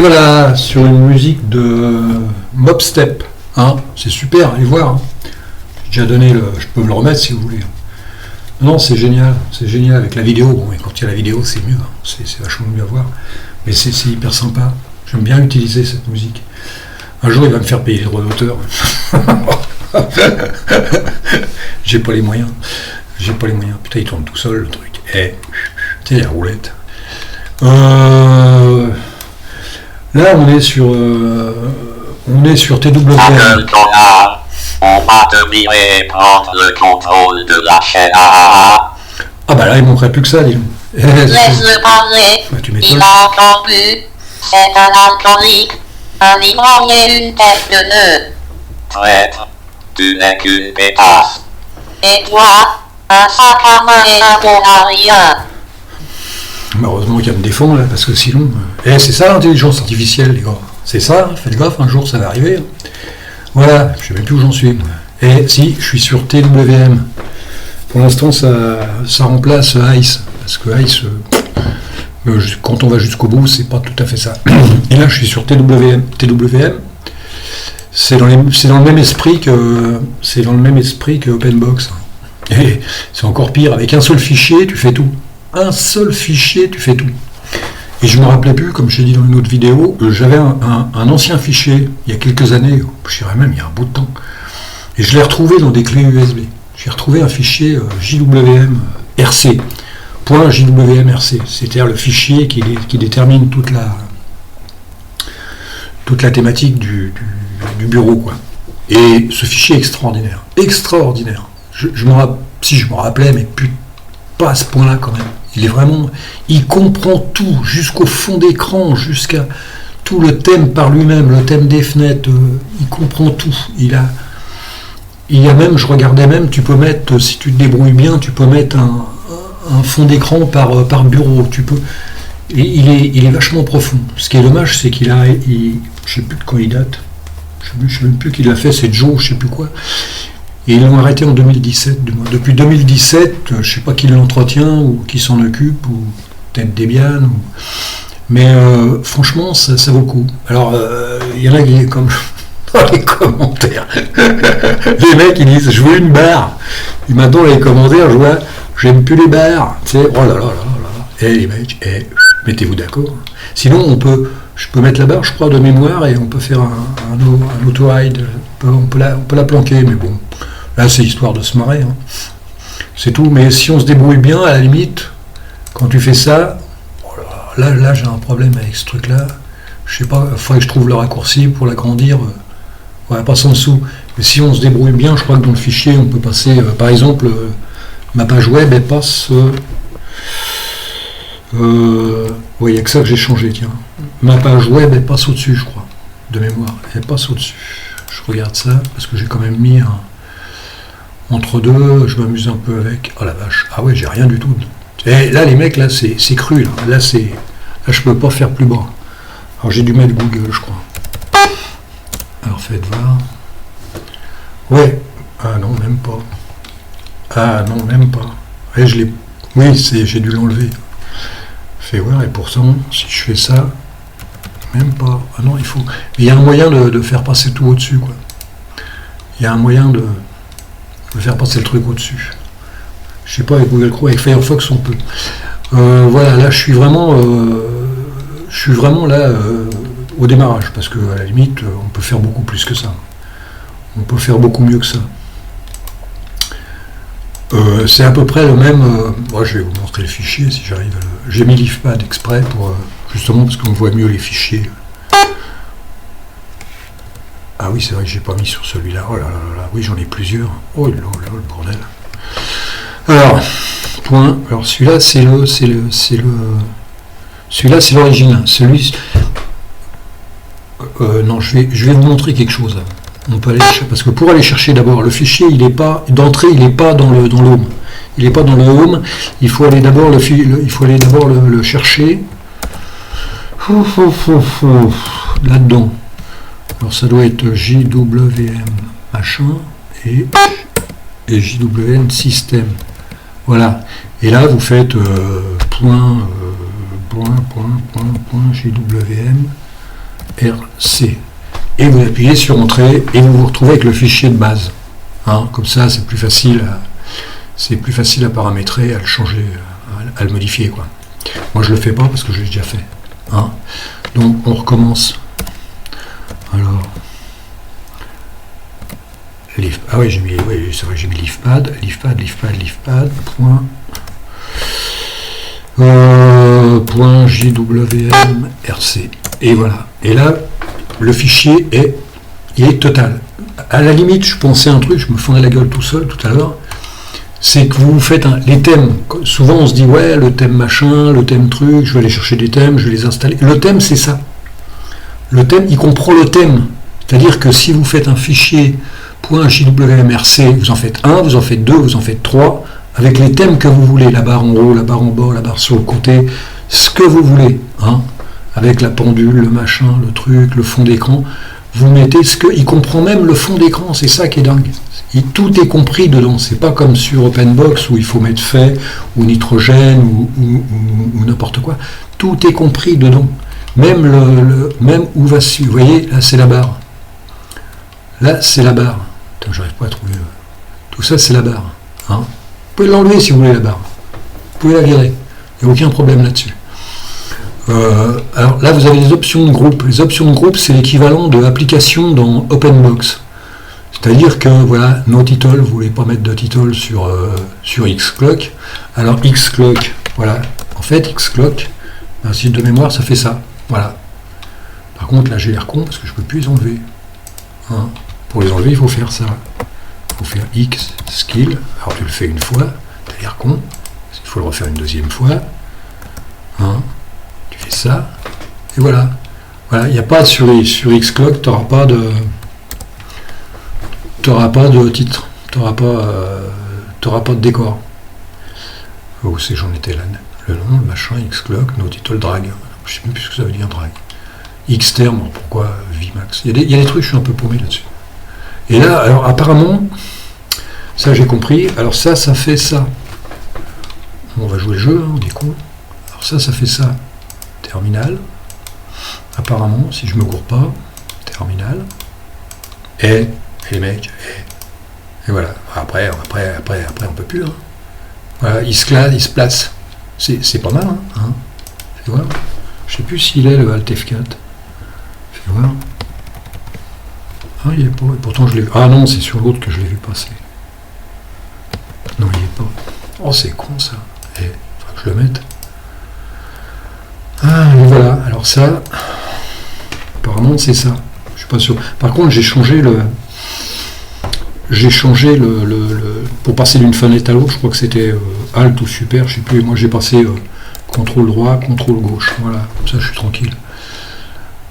voilà, sur une musique de Mobstep. Hein, c'est super, allez voir. Hein. J'ai déjà donné je peux me le remettre si vous voulez. Non, c'est génial avec la vidéo. Bon, et quand il y a la vidéo, c'est mieux. Hein. C'est vachement mieux à voir. Mais c'est hyper sympa. J'aime bien utiliser cette musique. Un jour, il va me faire payer les droits d'auteur. J'ai pas les moyens. Putain, il tourne tout seul, le truc. Tu sais, la roulette. Là, on est sur TWM. On va devoir prendre le contrôle de la chaîne. Ah bah là, il manquerait plus que ça, dis donc. Laisse-le parler. Bah, tu Il m'étonnes. a encore bu. C'est un alcoolique. Un ivrogne et une tête de nœud. Traître. Tu n'es qu'une pétasse. Et toi, un sac à main et un bon à rien. Mais heureusement qu'il y a me défendre, là, parce que sinon... c'est ça l'intelligence artificielle, les gars. C'est ça, faites gaffe, un jour ça va arriver. Voilà, je ne sais même plus où j'en suis. Moi. Et si, je suis sur TWM. Pour l'instant, ça remplace Ice. Parce que Ice, quand on va jusqu'au bout, c'est pas tout à fait ça. Et là, je suis sur TWM. C'est dans le même esprit que OpenBox. Et c'est encore pire. Avec un seul fichier, tu fais tout. Un seul fichier, tu fais tout. Et je me rappelais plus, comme je l'ai dit dans une autre vidéo, j'avais un ancien fichier, il y a quelques années, je dirais même il y a un bout de temps, et je l'ai retrouvé dans des clés USB. J'ai retrouvé un fichier JWM-RC, .JWM-RC, c'est-à-dire le fichier qui détermine toute la thématique du bureau, quoi. Et ce fichier est extraordinaire. Si je me rappelais, mais pas à ce point-là quand même. Il comprend tout, jusqu'au fond d'écran, jusqu'à tout le thème par lui-même, le thème des fenêtres, il comprend tout. Il y a même, je regardais même, tu peux mettre, si tu te débrouilles bien, tu peux mettre un fond d'écran par bureau. Et il est vachement profond. Ce qui est dommage, c'est je sais plus de quand il date. Je sais même plus qui l'a fait, c'est Joe, je sais plus quoi. Et ils l'ont arrêté en 2017. Depuis 2017, je ne sais pas qui l'entretient ou qui s'en occupe, ou peut-être Debian. Mais franchement, ça vaut le coup. Alors, il y en a qui, comme dans les commentaires, les mecs ils disent « Je veux une barre ». Et maintenant, dans les commentaires, je vois « J'aime plus les barres ». Tu sais, oh là là là là là. Et les mecs, mettez-vous d'accord. Sinon, je peux mettre la barre, je crois, de mémoire, et on peut faire un auto-hide. On peut la planquer, mais bon. Là, c'est histoire de se marrer. Hein. C'est tout. Mais si on se débrouille bien, à la limite, quand tu fais ça, oh là j'ai un problème avec ce truc-là. Je sais pas, il faudrait que je trouve le raccourci pour l'agrandir. Ouais, pas en dessous. Mais si on se débrouille bien, je crois que dans le fichier, on peut passer... par exemple, ma page web, elle passe... il n'y a que ça que j'ai changé, tiens. Ma page web, elle passe au-dessus, je crois, de mémoire. Elle passe au-dessus. Je regarde ça, parce que j'ai quand même mis entre deux, je m'amuse un peu avec. Oh la vache, ah ouais, j'ai rien du tout. Et là, les mecs, là, c'est cru, là. Là, je peux pas faire plus bas. Alors, j'ai dû mettre Google, je crois. Alors, faites voir. Ouais. Ah non, même pas. Ouais, j'ai dû l'enlever. Fais voir, et pourtant, si je fais ça, même pas. Ah non, il faut. Mais il y a un moyen de faire passer tout au-dessus, quoi. Il y a un moyen de faire passer le truc au-dessus. Je sais pas, avec Google Chrome, avec Firefox, on peut. Voilà, là, je suis vraiment là au démarrage, parce que à la limite, on peut faire beaucoup plus que ça. On peut faire beaucoup mieux que ça. C'est à peu près le même. Moi, je vais vous montrer le fichier si j'arrive à le. J'ai mis l'IFPad exprès pour justement parce qu'on voit mieux les fichiers. Ah oui, c'est vrai que j'ai pas mis sur celui-là. Oh là là là, oui, j'en ai plusieurs. Oh là là, le bordel. Alors, point. Alors celui-là, celui-là, c'est l'original. Non, je vais vous montrer quelque chose. On peut aller chercher, parce que pour aller chercher d'abord le fichier, il n'est pas d'entrée, il n'est pas dans le home. Il n'est pas dans le home. Il faut aller d'abord le chercher là-dedans. Alors ça doit être JWM machin et JWM système. Voilà. Et là vous faites point JWM RC. Et vous appuyez sur Entrée et vous vous retrouvez avec le fichier de base. Hein, comme ça, c'est plus facile à paramétrer, à le changer, à le modifier, quoi. Moi, je le fais pas parce que je l'ai déjà fait. Hein. Donc, on recommence. Alors, ah oui, c'est vrai, j'ai mis livepad, point .jwm rc. Et voilà. Et là, le fichier est total. À la limite, je pensais un truc, je me fondais la gueule tout seul tout à l'heure, c'est que vous faites les thèmes. Souvent, on se dit, ouais, le thème machin, le thème truc, je vais aller chercher des thèmes, je vais les installer. Le thème, c'est ça. Le thème, il comprend le thème. C'est-à-dire que si vous faites un fichier .jwmrc, vous en faites un, vous en faites deux, vous en faites trois, avec les thèmes que vous voulez, la barre en haut, la barre en bas, la barre sur le côté, ce que vous voulez, hein, avec la pendule, le machin, le truc, le fond d'écran, vous mettez ce que... Il comprend même le fond d'écran, c'est ça qui est dingue. Tout est compris dedans, c'est pas comme sur OpenBox où il faut mettre fait, ou nitrogène, ou n'importe quoi. Tout est compris dedans. Même même où va... Vous voyez, là c'est la barre. Là c'est la barre. Putain, j'arrive pas à trouver... Tout ça c'est la barre. Hein. Vous pouvez l'enlever si vous voulez la barre. Vous pouvez la virer. Il n'y a aucun problème là-dessus. Alors là, vous avez les options de groupe. Les options de groupe, c'est l'équivalent de application dans OpenBox. C'est-à-dire que, voilà, no title, vous ne voulez pas mettre de title sur Xclock. Alors Xclock, voilà. En fait, Xclock, un site de mémoire, ça fait ça. Voilà. Par contre, là, j'ai l'air con parce que je ne peux plus les enlever. Hein. Pour les enlever, il faut faire ça. Il faut faire X skill. Alors tu le fais une fois, tu as l'air con. Il faut le refaire une deuxième fois. Hein. Tu fais ça. Et voilà. Voilà, il n'y a pas sur Xclock, tu n'auras pas de titre. Tu n'auras pas de décor. Où c'est j'en étais là. Le nom, le machin, Xclock, no title drag. Je ne sais même plus ce que ça veut dire drag. Xterm, pourquoi Vmax. Il y a des trucs, je suis un peu paumé là-dessus. Et là, alors apparemment, ça j'ai compris, alors ça fait ça. On va jouer le jeu, hein, on est con. Alors ça fait ça. Terminal. Apparemment, si je me gourre pas, terminal. Et les mecs, et voilà. Après, on peut plus. Hein. Voilà, il se place. C'est pas mal, hein. Fais voir. Je sais plus s'il est le Alt F4. Fais voir. Ah, il est pas. Pourtant, je l'ai vu. Ah non, c'est sur l'autre que je l'ai vu passer. Non, il est pas. Oh, c'est con ça. Il faudra que je le mette. Ah, et voilà. Alors ça, apparemment, c'est ça. Je suis pas sûr. Par contre, j'ai changé le pour passer d'une fenêtre à l'autre, je crois que c'était Alt ou Super, je sais plus. Moi, j'ai passé contrôle droit, contrôle gauche. Voilà. Comme ça, je suis tranquille.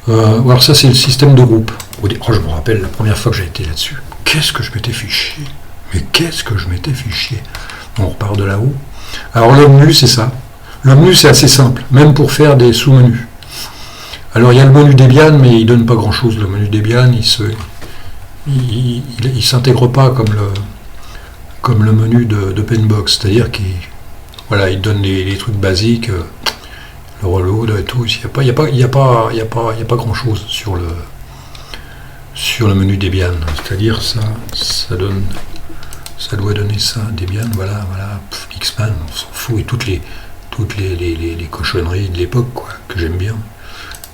Alors ça, c'est le système de groupe. Oh, je me rappelle la première fois que j'ai été là-dessus. Qu'est-ce que je m'étais fait chier. Mais qu'est-ce que je m'étais fait chier. On repart de là-haut. Alors le menu, c'est ça. Le menu, c'est assez simple, même pour faire des sous-menus. Alors il y a le menu Debian, mais il donne pas grand-chose. Le menu Debian, il s'intègre pas comme le menu d'OpenBox. C'est-à-dire qu'il donne les trucs basiques, le reload et tout. Il n'y a pas grand-chose sur le menu Debian. C'est-à-dire ça doit donner ça. Debian, voilà, Xman, on s'en fout. Et toutes les cochonneries de l'époque, quoi, que j'aime bien.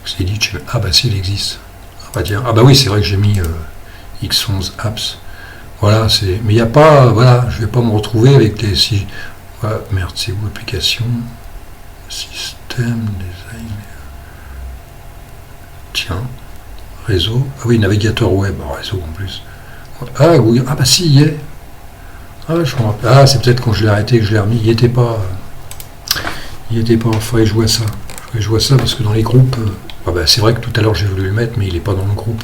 C'est dit, ah bah si, il existe. Ah bah oui, c'est vrai que j'ai mis X11 apps. Voilà, mais il n'y a pas, voilà, je vais pas me retrouver avec les merde, c'est où application, système, design, tiens, réseau, ah oui, navigateur web, réseau en plus. Ah oui, ah bah si, il y est. Ah, je me rappelle. Ah, c'est peut-être quand je l'ai arrêté que je l'ai remis. Il était pas. Il faudrait que je vois ça. Parce que dans les groupes. C'est vrai que tout à l'heure j'ai voulu le mettre, mais il n'est pas dans le groupe.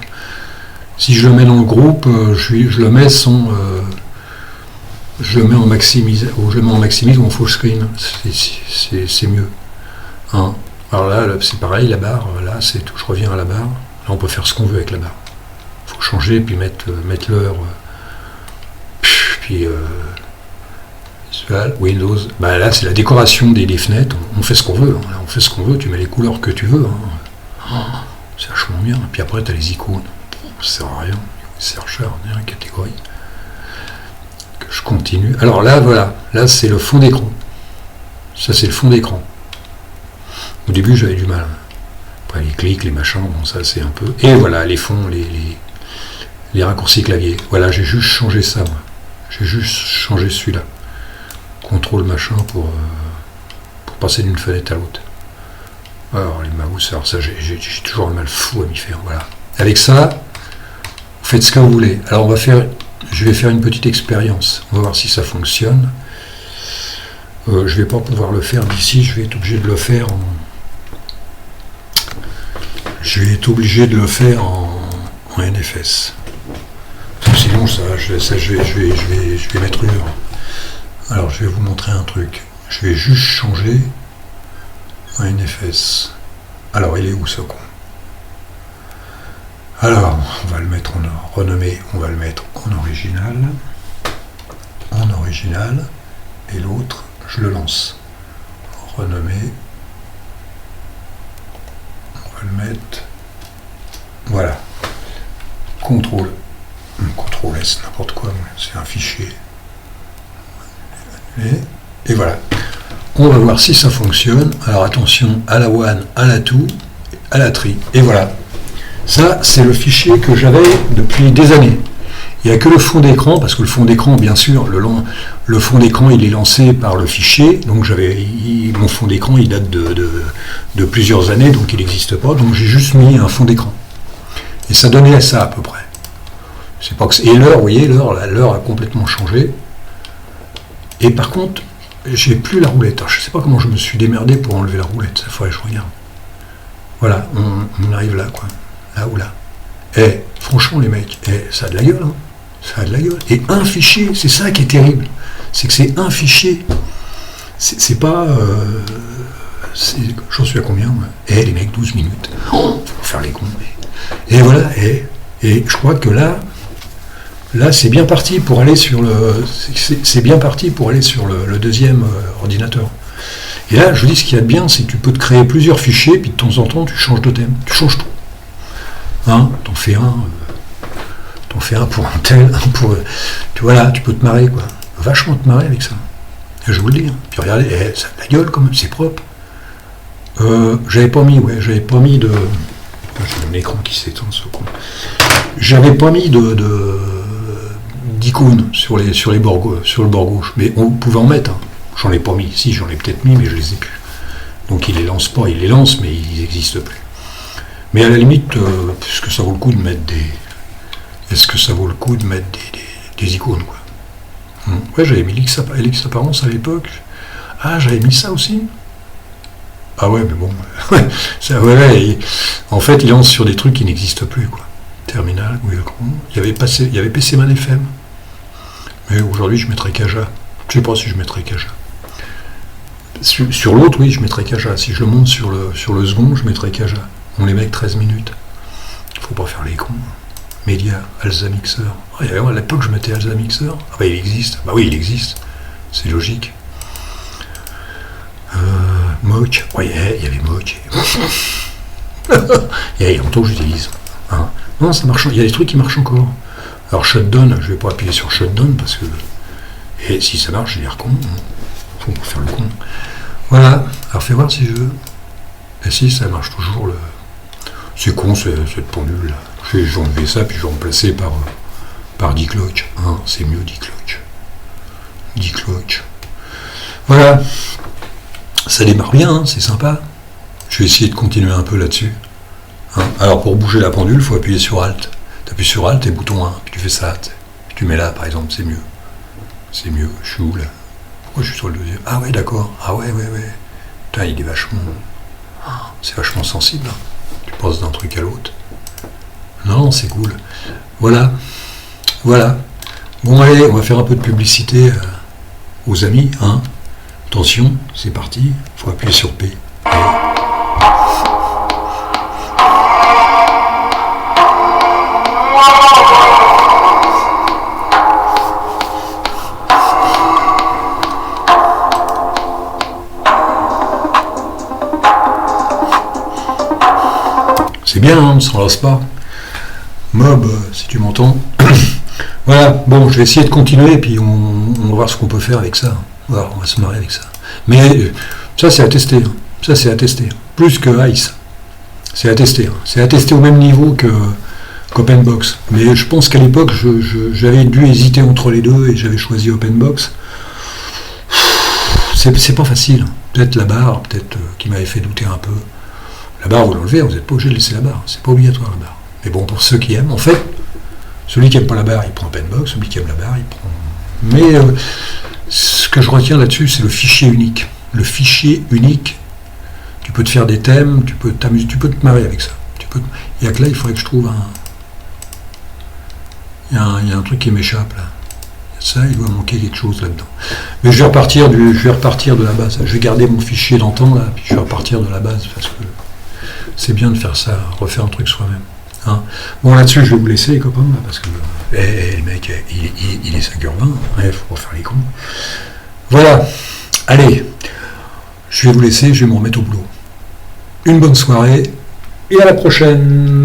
Si je le mets dans le groupe, je le mets sans. Je le mets en maximise, ou en full screen. C'est mieux. Hein. Alors là, c'est pareil, la barre. Là, c'est tout. Je reviens à la barre. Là, on peut faire ce qu'on veut avec la barre. Il faut changer, puis mettre l'heure. Puis visual, Windows, là c'est la décoration des fenêtres, on fait ce qu'on veut, hein. On fait ce qu'on veut, tu mets les couleurs que tu veux, hein. C'est vachement bien. Puis après, tu as les icônes. Ça sert à rien. C'est cher, dernière catégorie. Que je continue. Alors là, voilà. Là, c'est le fond d'écran. Ça, c'est le fond d'écran. Au début, j'avais du mal. Après, les clics, les machins, bon, ça, c'est un peu... Et voilà, les fonds, les raccourcis clavier. Voilà, j'ai juste changé ça, moi. J'ai juste changé celui-là. Contrôle machin pour passer d'une fenêtre à l'autre. Alors, les mouse, alors ça, j'ai toujours le mal fou à m'y faire. Voilà. Avec ça, vous faites ce que vous voulez. Alors, je vais faire une petite expérience. On va voir si ça fonctionne. Je ne vais pas pouvoir le faire d'ici. Je vais être obligé de le faire en... Je vais être obligé de le faire en NFS. Sinon, je vais mettre une heure. Alors, je vais vous montrer un truc. Je vais juste changer en NFS. Alors, il est où ce con? Alors, on va le mettre en renommé. On va le mettre en original. En original. Et l'autre, je le lance. Renommé. On va le mettre. Voilà. Contrôle S, n'importe quoi. C'est un fichier. Et voilà. On va voir si ça fonctionne. Alors attention à la one, à la two, à la three. Et voilà. Ça, c'est le fichier que j'avais depuis des années. Il n'y a que le fond d'écran, parce que le fond d'écran, bien sûr, le fond d'écran, il est lancé par le fichier. Donc mon fond d'écran, il date de plusieurs années, donc il n'existe pas. Donc j'ai juste mis un fond d'écran. Et ça donnait ça à peu près. C'est pas que... Et l'heure, vous voyez, l'heure a complètement changé. Et par contre, j'ai plus la roulette. Alors, je ne sais pas comment je me suis démerdé pour enlever la roulette. Ça faudrait que je regarde. Voilà, on arrive là, quoi. Là ou là. Eh, franchement, les mecs, ça a de la gueule, hein. Ça a de la gueule. Et un fichier, c'est ça qui est terrible. C'est que c'est un fichier. C'est pas... J'en suis à combien, moi? Les mecs, 12 minutes. Oh, faut faire les cons. Et voilà, et je crois que là, c'est bien parti pour aller sur le deuxième ordinateur. Et là, je vous dis, ce qu'il y a de bien, c'est que tu peux te créer plusieurs fichiers, puis de temps en temps, tu changes de thème. Tu changes tout. Hein, t'en fais un pour un tel, un pour... Voilà, tu peux te marrer, quoi. Vachement te marrer avec ça. Et je vous le dis. Hein. Puis regardez, ça a de la gueule, quand même, c'est propre. J'avais pas mis de... J'ai mon écran qui s'étend, ce con. J'avais pas mis d'icônes sur le bord gauche, mais on pouvait en mettre. Hein. J'en ai pas mis. Si, j'en ai peut-être mis, mais je les ai plus. Donc il les lance pas, il les lance, mais ils n'existent plus. Mais à la limite, est-ce que ça vaut le coup de mettre des icônes, quoi. Ouais, j'avais mis Elix Apparence à l'époque. Ah, j'avais mis ça aussi. Ah ouais, mais bon, en fait, il lance sur des trucs qui n'existent plus, quoi. Terminal, Google Chrome. Il y avait PCman FM. Mais aujourd'hui, je mettrais Kaja. Je sais pas si je mettrais Kaja. Sur l'autre, oui, je mettrais Kaja. Si je le monte sur le second, je mettrais Kaja. On les met 13 minutes. Faut pas faire les cons. Média, Alza Mixer. À l'époque, je mettais Alza Mixer. Ah bah, il existe. Bah oui, il existe. C'est logique. Moch, oui, il y avait Moch. Il y a longtemps que j'utilise. Hein. Non, ça marche. Il y a des trucs qui marchent encore. Alors Shutdown, je vais pas appuyer sur Shutdown parce que. Et si ça marche, j'ai l'air con. Faut pas faire le con. Voilà. Alors fais voir si je veux. Et si ça marche toujours. C'est con, cette pendule. J'ai enlevé ça puis je vais remplacer par D-Clock. Hein, c'est mieux D-Clock. D-Clock. Voilà. Ça démarre bien, hein, c'est sympa. Je vais essayer de continuer un peu là-dessus. Hein. Alors pour bouger la pendule, il faut appuyer sur Alt. Tu appuies sur Alt et bouton 1, puis tu fais ça. Puis tu mets là, par exemple, c'est mieux. C'est mieux. Je suis où là? Pourquoi je suis sur le deuxième? Ah ouais, d'accord. Ah ouais. Putain, il est vachement... C'est vachement sensible. Hein. Tu passes d'un truc à l'autre. Non, c'est cool. Voilà. Bon, allez, on va faire un peu de publicité aux amis, hein. Attention, c'est parti, il faut appuyer sur P. C'est bien, hein, on ne s'en lasse pas. Mob, si tu m'entends. Voilà, bon, je vais essayer de continuer, et puis on va voir ce qu'on peut faire avec ça. Voilà, on va se marrer avec ça. Mais ça, c'est à tester. Hein. Ça, c'est à tester. Plus que Ice. C'est à tester. Hein. C'est à tester au même niveau qu'OpenBox. Mais je pense qu'à l'époque, j'avais dû hésiter entre les deux, et j'avais choisi OpenBox. C'est pas facile. Peut-être la barre, qui m'avait fait douter un peu. La barre, vous l'enlevez, vous n'êtes pas obligé de laisser la barre. C'est pas obligatoire, la barre. Mais bon, pour ceux qui aiment, en fait, celui qui n'aime pas la barre, il prend OpenBox. Celui qui aime la barre, il prend... Mais ce que je retiens là-dessus, c'est le fichier unique. Le fichier unique, tu peux te faire des thèmes, tu peux t'amuser, tu peux te marrer avec ça. Il y a que là, il faudrait que je trouve il y a un truc qui m'échappe, là. Ça, il doit manquer quelque chose là-dedans. Mais je vais repartir de la base. Je vais garder mon fichier d'antan, là, puis je vais repartir de la base, parce que c'est bien de faire ça, refaire un truc soi-même. Hein. Bon, là-dessus, je vais vous laisser, les copains, là, parce que le mec, il est 5h20, il faut pas faire les cons. Voilà, allez, je vais vous laisser, je vais me remettre au boulot. Une bonne soirée, et à la prochaine.